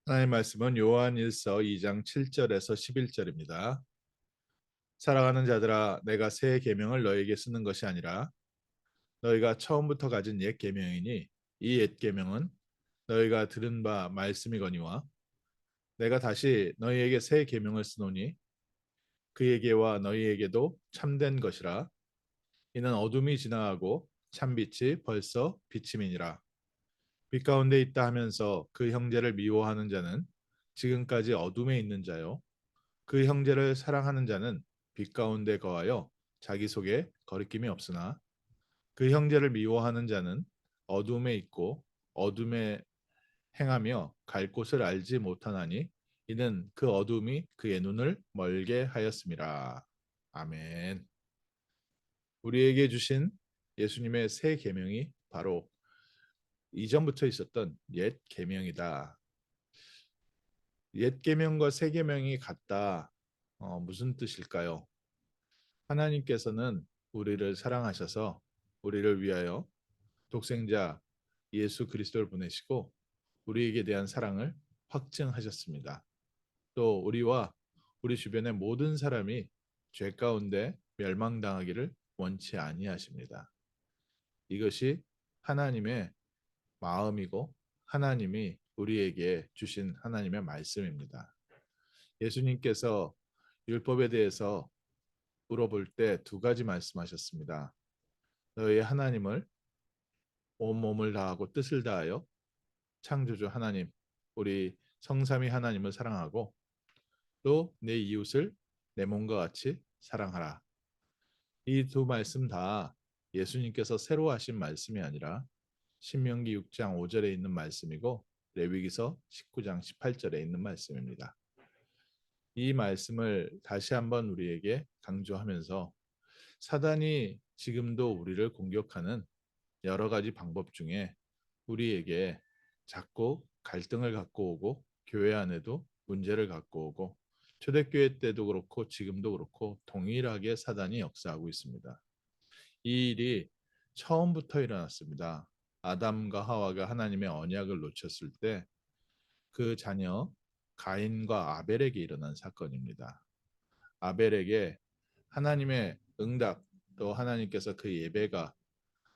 하나님의 말씀은 요한일서 2장 7절에서 11절입니다. 사랑하는 자들아, 내가 새 계명을 너희에게 쓰는 것이 아니라 너희가 처음부터 가진 옛 계명이니 이 옛 계명은 너희가 들은 바 말씀이거니와 내가 다시 너희에게 새 계명을 쓰노니 그에게와 너희에게도 참된 것이라. 이는 어둠이 지나가고 참빛이 벌써 비침이니라. 빛 가운데 있다 하면서 그 형제를 미워하는 자는 지금까지 어둠에 있는 자요, 그 형제를 사랑하는 자는 빛 가운데 거하여 자기 속에 거리낌이 없으나 그 형제를 미워하는 자는 어둠에 있고 어둠에 행하며 갈 곳을 알지 못하나니 이는 그 어둠이 그의 눈을 멀게 하였음이라. 아멘. 우리에게 주신 예수님의 새 계명이 바로 이전부터 있었던 옛 계명이다. 옛 계명과 새 계명이 같다. 무슨 뜻일까요? 하나님께서는 우리를 사랑하셔서 우리를 위하여 독생자 예수 그리스도를 보내시고 우리에게 대한 사랑을 확증하셨습니다. 또 우리와 우리 주변의 모든 사람이 죄 가운데 멸망당하기를 원치 아니하십니다. 이것이 하나님의 마음이고 하나님이 우리에게 주신 하나님의 말씀입니다. 예수님께서 율법에 대해서 물어볼 때 두 가지 말씀하셨습니다. 너희 하나님을 온 몸을 다하고 뜻을 다하여 창조주 하나님, 우리 성삼위 하나님을 사랑하고 또 내 이웃을 내 몸과 같이 사랑하라. 이 두 말씀 다 예수님께서 새로 하신 말씀이 아니라 신명기 6장 5절에 있는 말씀이고 레위기서 19장 18절에 있는 말씀입니다. 이 말씀을 다시 한번 우리에게 강조하면서 사단이 지금도 우리를 공격하는 여러 가지 방법 중에 우리에게 자꾸 갈등을 갖고 오고 교회 안에도 문제를 갖고 오고 초대교회 때도 그렇고 지금도 그렇고 동일하게 사단이 역사하고 있습니다. 이 일이 처음부터 일어났습니다. 아담과 하와가 하나님의 언약을 놓쳤을 때 그 자녀 가인과 아벨에게 일어난 사건입니다. 아벨에게 하나님의 응답, 또 하나님께서 그 예배가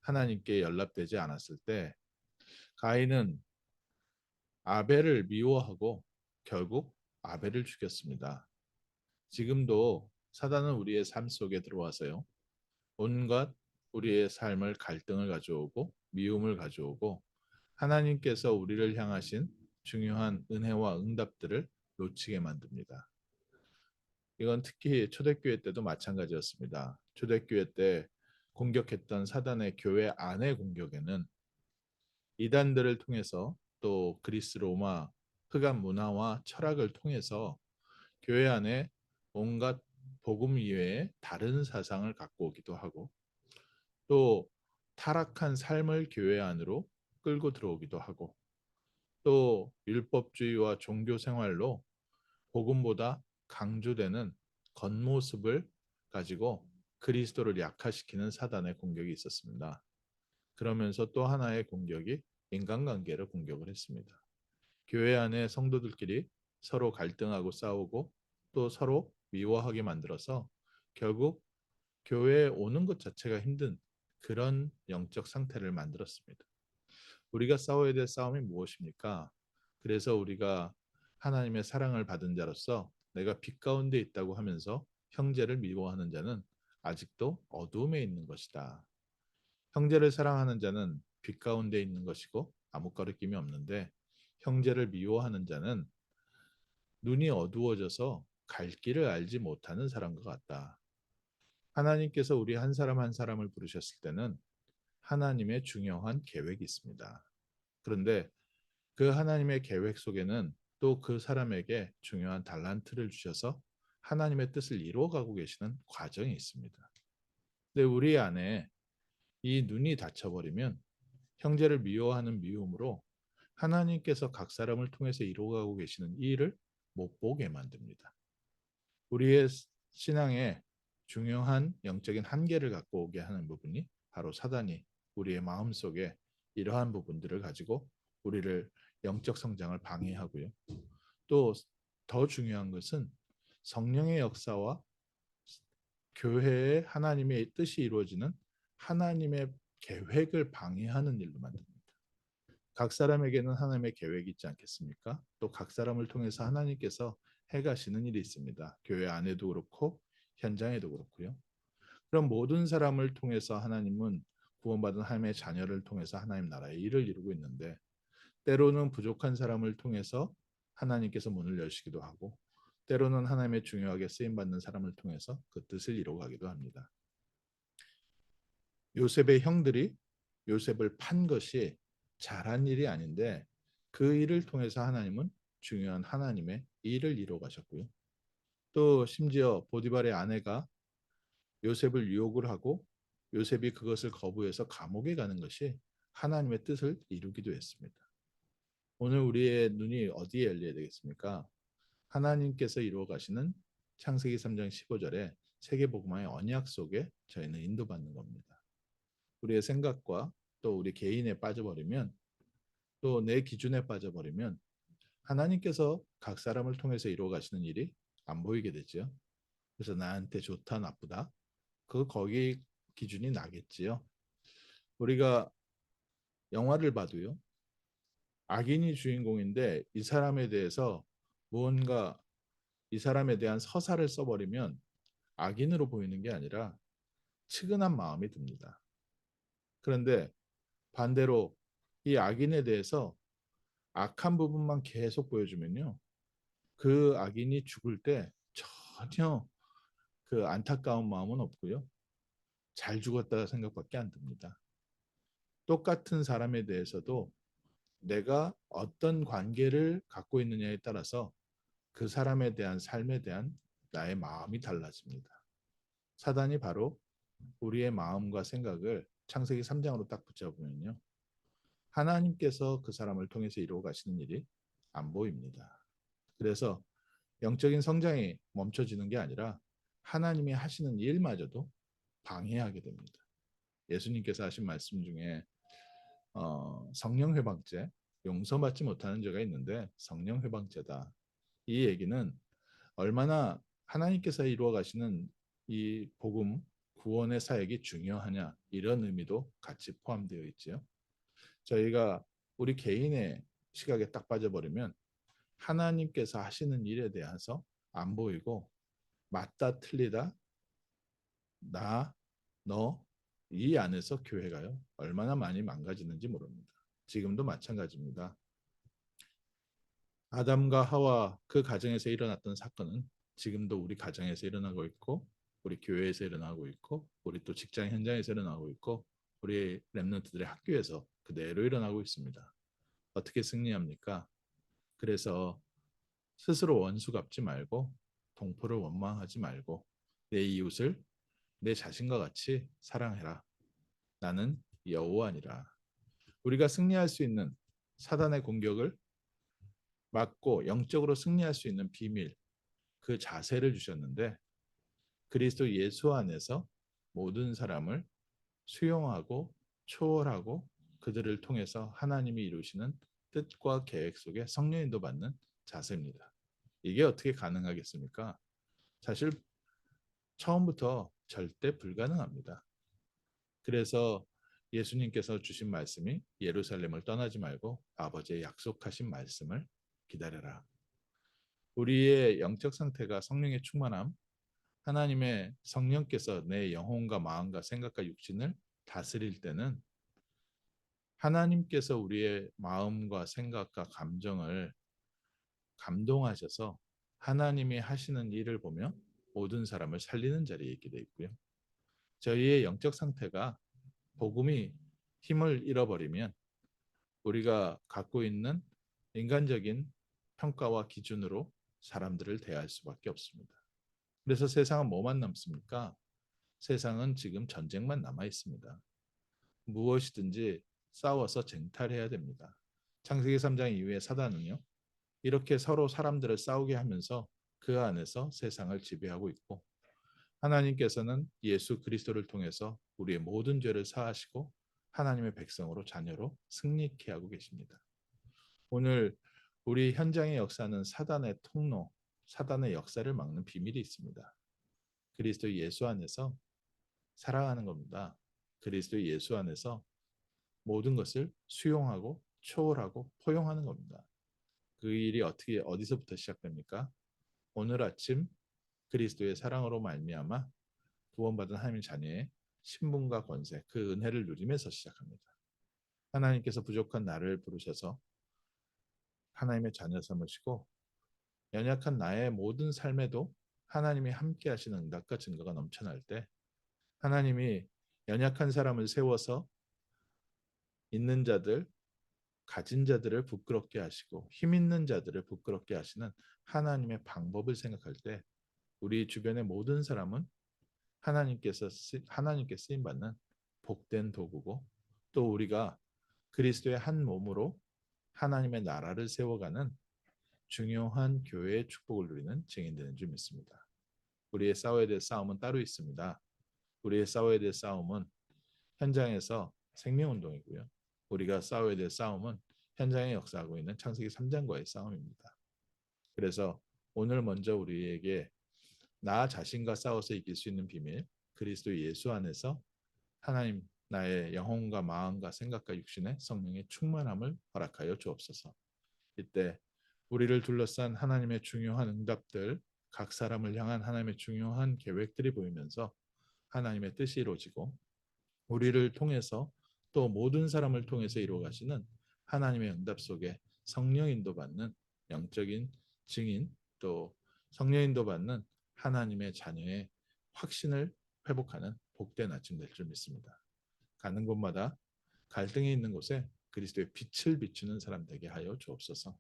하나님께 연락되지 않았을 때 가인은 아벨을 미워하고 결국 아벨을 죽였습니다. 지금도 사단은 우리의 삶 속에 들어와서요, 온갖 우리의 삶을 갈등을 가져오고 미움을 가져오고 하나님께서 우리를 향하신 중요한 은혜와 응답들을 놓치게 만듭니다. 이건 특히 초대교회 때도 마찬가지였습니다. 초대교회 때 공격했던 사단의 교회 안의 공격에는 이단들을 통해서 또 그리스 로마 흑암 문화와 철학을 통해서 교회 안에 온갖 복음 이외에 다른 사상을 갖고 오기도 하고 또 타락한 삶을 교회 안으로 끌고 들어오기도 하고 또 율법주의와 종교 생활로 복음보다 강조되는 겉모습을 가지고 그리스도를 약화시키는 사단의 공격이 있었습니다. 그러면서 또 하나의 공격이 인간관계를 공격을 했습니다. 교회 안에 성도들끼리 서로 갈등하고 싸우고 또 서로 미워하게 만들어서 결국 교회에 오는 것 자체가 힘든 그런 영적 상태를 만들었습니다. 우리가 싸워야 될 싸움이 무엇입니까? 그래서 우리가 하나님의 사랑을 받은 자로서 내가 빛 가운데 있다고 하면서 형제를 미워하는 자는 아직도 어두움에 있는 것이다. 형제를 사랑하는 자는 빛 가운데 있는 것이고 아무 거리낌이 없는데 형제를 미워하는 자는 눈이 어두워져서 갈 길을 알지 못하는 사람과 같다. 하나님께서 우리 한 사람 한 사람을 부르셨을 때는 하나님의 중요한 계획이 있습니다. 그런데 그 하나님의 계획 속에는 또 그 사람에게 중요한 달란트를 주셔서 하나님의 뜻을 이루어가고 계시는 과정이 있습니다. 근데 우리 안에 이 눈이 닫혀버리면 형제를 미워하는 미움으로 하나님께서 각 사람을 통해서 이루어가고 계시는 이 일을 못 보게 만듭니다. 우리의 신앙에 중요한 영적인 한계를 갖고 오게 하는 부분이 바로 사단이 우리의 마음속에 이러한 부분들을 가지고 우리를 영적 성장을 방해하고요. 또 더 중요한 것은 성령의 역사와 교회의 하나님의 뜻이 이루어지는 하나님의 계획을 방해하는 일로 만듭니다. 각 사람에게는 하나님의 계획이 있지 않겠습니까? 또 각 사람을 통해서 하나님께서 해가시는 일이 있습니다. 교회 안에도 그렇고 현장에도 그렇고요. 그럼 모든 사람을 통해서 하나님은 구원받은 하나님의 자녀를 통해서 하나님 나라의 일을 이루고 있는데, 때로는 부족한 사람을 통해서 하나님께서 문을 여시기도 하고, 때로는 하나님의 중요하게 쓰임받는 사람을 통해서 그 뜻을 이루어가기도 합니다. 요셉의 형들이 요셉을 판 것이 잘한 일이 아닌데, 그 일을 통해서 하나님은 중요한 하나님의 일을 이루어 가셨고요. 또 심지어 보디발의 아내가 요셉을 유혹을 하고 요셉이 그것을 거부해서 감옥에 가는 것이 하나님의 뜻을 이루기도 했습니다. 오늘 우리의 눈이 어디에 열려야 되겠습니까? 하나님께서 이루어 가시는 창세기 3장 15절에 세계복음화의 언약 속에 저희는 인도받는 겁니다. 우리의 생각과 또 우리 개인에 빠져버리면, 또 내 기준에 빠져버리면 하나님께서 각 사람을 통해서 이루어 가시는 일이 안 보이게 되죠. 그래서 나한테 좋다 나쁘다, 그 거기 기준이 나겠지요. 우리가 영화를 봐도요, 악인이 주인공인데 이 사람에 대해서 무언가, 이 사람에 대한 서사를 써버리면 악인으로 보이는 게 아니라 측은한 마음이 듭니다. 그런데 반대로 이 악인에 대해서 악한 부분만 계속 보여주면요, 그 악인이 죽을 때 전혀 그 안타까운 마음은 없고요, 잘 죽었다 생각밖에 안 듭니다. 똑같은 사람에 대해서도 내가 어떤 관계를 갖고 있느냐에 따라서 그 사람에 대한 삶에 대한 나의 마음이 달라집니다. 사단이 바로 우리의 마음과 생각을 창세기 3장으로 딱 붙잡으면요, 하나님께서 그 사람을 통해서 이루어 가시는 일이 안 보입니다. 그래서 영적인 성장이 멈춰지는 게 아니라 하나님이 하시는 일마저도 방해하게 됩니다. 예수님께서 하신 말씀 중에 성령 회방죄, 용서받지 못하는 죄가 있는데 성령 회방죄다, 이 얘기는 얼마나 하나님께서 이루어 가시는 이 복음 구원의 사역이 중요하냐, 이런 의미도 같이 포함되어 있지요. 저희가 우리 개인의 시각에 딱 빠져버리면 하나님께서 하시는 일에 대해서 안 보이고, 맞다 틀리다, 나, 너, 이 안에서 교회가요 얼마나 많이 망가지는지 모릅니다. 지금도 마찬가지입니다. 아담과 하와 그 가정에서 일어났던 사건은 지금도 우리 가정에서 일어나고 있고, 우리 교회에서 일어나고 있고, 우리 또 직장 현장에서 일어나고 있고, 우리 렘넌트들의 학교에서 그대로 일어나고 있습니다. 어떻게 승리합니까? 그래서 스스로 원수 갚지 말고, 동포를 원망하지 말고, 내 이웃을 내 자신과 같이 사랑해라. 나는 여호와니라. 우리가 승리할 수 있는, 사단의 공격을 막고 영적으로 승리할 수 있는 비밀, 그 자세를 주셨는데, 그리스도 예수 안에서 모든 사람을 수용하고 초월하고 그들을 통해서 하나님이 이루시는 뜻과 계획 속에 성령인도 받는 자세입니다. 이게 어떻게 가능하겠습니까? 사실 처음부터 절대 불가능합니다. 그래서 예수님께서 주신 말씀이 예루살렘을 떠나지 말고 아버지의 약속하신 말씀을 기다려라. 우리의 영적 상태가 성령의 충만함, 하나님의 성령께서 내 영혼과 마음과 생각과 육신을 다스릴 때는 하나님께서 우리의 마음과 생각과 감정을 감동하셔서 하나님이 하시는 일을 보며 모든 사람을 살리는 자리에 있게 되어 있고요. 저희의 영적 상태가 복음이 힘을 잃어버리면 우리가 갖고 있는 인간적인 평가와 기준으로 사람들을 대할 수밖에 없습니다. 그래서 세상은 뭐만 남습니까? 세상은 지금 전쟁만 남아 있습니다. 무엇이든지 싸워서 쟁탈해야 됩니다. 창세기 3장 이후에 사단은요, 이렇게 서로 사람들을 싸우게 하면서 그 안에서 세상을 지배하고 있고, 하나님께서는 예수 그리스도를 통해서 우리의 모든 죄를 사하시고 하나님의 백성으로 자녀로 승리케 하고 계십니다. 오늘 우리 현장의 역사는 사단의 통로, 사단의 역사를 막는 비밀이 있습니다. 그리스도 예수 안에서 살아가는 겁니다. 그리스도 예수 안에서 모든 것을 수용하고 초월하고 포용하는 겁니다. 그 일이 어떻게 어디서부터 시작됩니까? 오늘 아침 그리스도의 사랑으로 말미암아 구원받은 하나님의 자녀의 신분과 권세, 그 은혜를 누리면서 시작합니다. 하나님께서 부족한 나를 부르셔서 하나님의 자녀 삼으시고 연약한 나의 모든 삶에도 하나님이 함께 하시는 응답과 증거가 넘쳐날 때 하나님이 연약한 사람을 세워서 있는 자들, 가진 자들을 부끄럽게 하시고 힘 있는 자들을 부끄럽게 하시는 하나님의 방법을 생각할 때 우리 주변의 모든 사람은 하나님께 쓰임 받는 복된 도구고 또 우리가 그리스도의 한 몸으로 하나님의 나라를 세워가는 중요한 교회의 축복을 누리는 증인되는 줄 믿습니다. 우리의 싸워야 될 싸움은 따로 있습니다. 우리의 싸워야 될 싸움은 현장에서 생명운동이고요. 우리가 싸워야 될 싸움은 현장에 역사하고 있는 창세기 3장과의 싸움입니다. 그래서 오늘 먼저 우리에게 나 자신과 싸워서 이길 수 있는 비밀, 그리스도 예수 안에서 하나님 나의 영혼과 마음과 생각과 육신의 성령의 충만함을 허락하여 주옵소서. 이때 우리를 둘러싼 하나님의 중요한 응답들, 각 사람을 향한 하나님의 중요한 계획들이 보이면서 하나님의 뜻이 이루어지고 우리를 통해서 또 모든 사람을 통해서 이루어 가시는 하나님의 응답 속에 성령 인도받는 영적인 증인 또 성령 인도받는 하나님의 자녀의 확신을 회복하는 복된 아침 될 줄 믿습니다. 가는 곳마다 갈등이 있는 곳에 그리스도의 빛을 비추는 사람 되게 하여 주옵소서.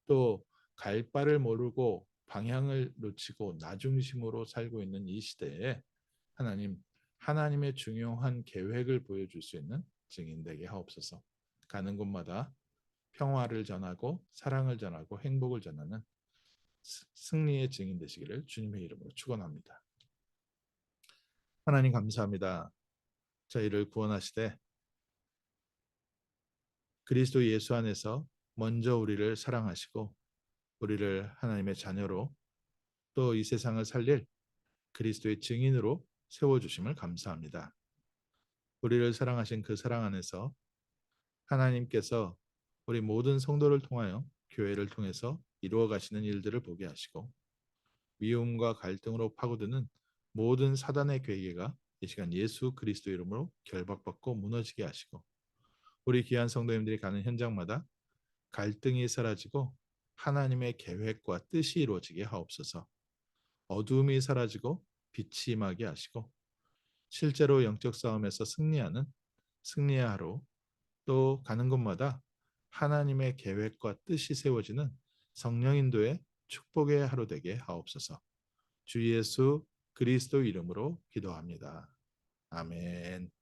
또 갈 바를 모르고 방향을 놓치고 나 중심으로 살고 있는 이 시대에 하나님의 중요한 계획을 보여줄 수 있는 증인 되게 하옵소서. 가는 곳마다 평화를 전하고 사랑을 전하고 행복을 전하는 승리의 증인 되시기를 주님의 이름으로 축원합니다. 하나님 감사합니다. 저희를 구원하시되 그리스도 예수 안에서 먼저 우리를 사랑하시고 우리를 하나님의 자녀로 또 이 세상을 살릴 그리스도의 증인으로 세워주심을 감사합니다. 우리를 사랑하신 그 사랑 안에서 하나님께서 우리 모든 성도를 통하여 교회를 통해서 이루어 가시는 일들을 보게 하시고 미움과 갈등으로 파고드는 모든 사단의 괴계가 이 시간 예수 그리스도 이름으로 결박받고 무너지게 하시고 우리 귀한 성도님들이 가는 현장마다 갈등이 사라지고 하나님의 계획과 뜻이 이루어지게 하옵소서. 어두움이 사라지고 빛이 임하게 하시고 실제로 영적 싸움에서 승리의 하루 또 가는 곳마다 하나님의 계획과 뜻이 세워지는 성령 인도의 축복의 하루 되게 하옵소서. 주 예수 그리스도 이름으로 기도합니다. 아멘.